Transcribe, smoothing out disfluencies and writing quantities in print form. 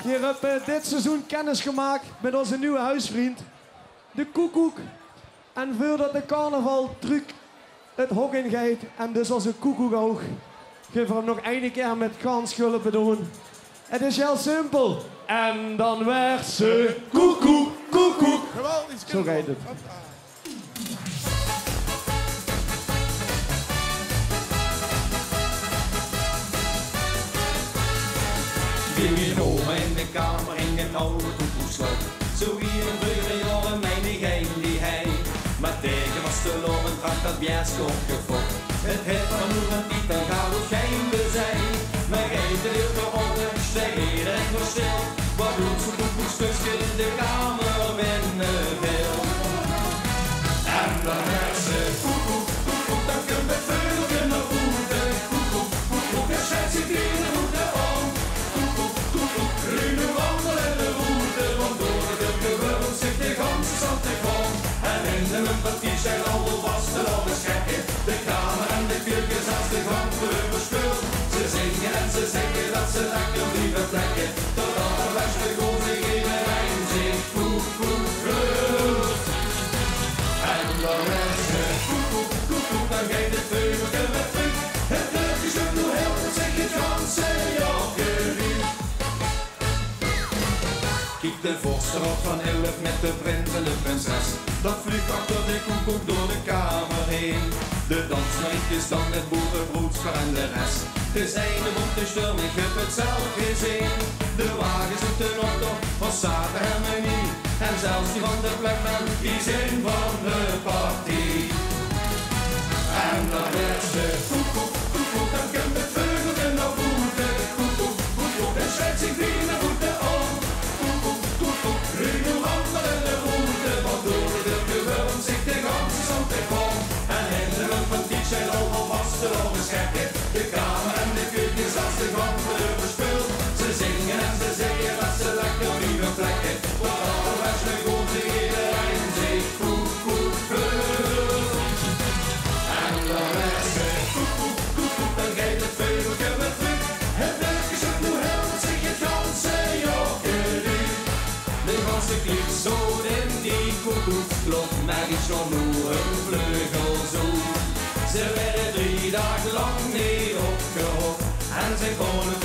Hier hebben dit seizoen kennis gemaakt met onze nieuwe huisvriend, de koekoek. En voordat de carnaval truc het hok ingaat en dus onze koekoek ook, geven we hem nog één keer met gansschulpen doen. Het is heel simpel. En dan werd ze koekoek, koekoek. Zo gaat het. Weer oma in de kamer in een oude koekoekslot. Zo hier in vele jaren meinigheid die hij. Maar tegen was te lopen, had dat bierskop gefokt. Het heeft van nu en niet, dan gaat het geen bezij. Maar geeft de heel gewonnen, steeg iedereen voor stil. Wat doet zo'n koekoekstukje in de kamer binnen wil? En dan werd ze koekoek, koekoek, dan kunnen we veugen naar voeten. Koekoek, koekoek, en schijnt zich in de voeten om. Ruine wandel in de route, want door de geweld zit de ganse zand te grond. En in de mumpeltjes zijn al volwassen al de schekken. De kamer en de keuken als de gang verspult. Ze zingen en ze zeggen dat ze lekker blijven trekken. Totdat de beste gozer iedereen zich koekoek vult. En dan is ze koekoek, koekoek, dan geeft het veugeltje met vuur. Het lucht is ook nog heel, zeg het ganse joggerie. Kijk de voorstel van 11 met de prins en de prinses. Dat vliegt achter de koekoek door de kamer heen. De dansmeid is dan het boerenbroedster en de rest. Het is einde op de sturm, ik heb het zelf gezien. De wagens op de auto van Sater en Menie. En zelfs die van de plekman, die zijn van de partie. En dan werd ze koekoek, koekoek, dan kan de veugeltje naar voeten. Koekoek, koekoek, en schrijft zich weer naar voeten om. Ruine wandel in de route, want door de geweld zit de ganse zand te grond. En in de mumpeltjes zijn al volwassen al de schekken. De kamer en de keuken als de gang verspult. Ze zingen en ze zeggen dat ze lekker nieuwe plekken. Tot alle beste goed zich iedereen zich koekoek vult. En dan is ze koekoek, koekoek, dan geeft het veugeltje met vuur. Het lucht is ook nog heel, dat zegt het ganse joggerie. De ganse kliek zo in die koekoeksklok, maar ik nog een vleugel zo. Ze werden 3 dagen lang niet opgehokt en ze konden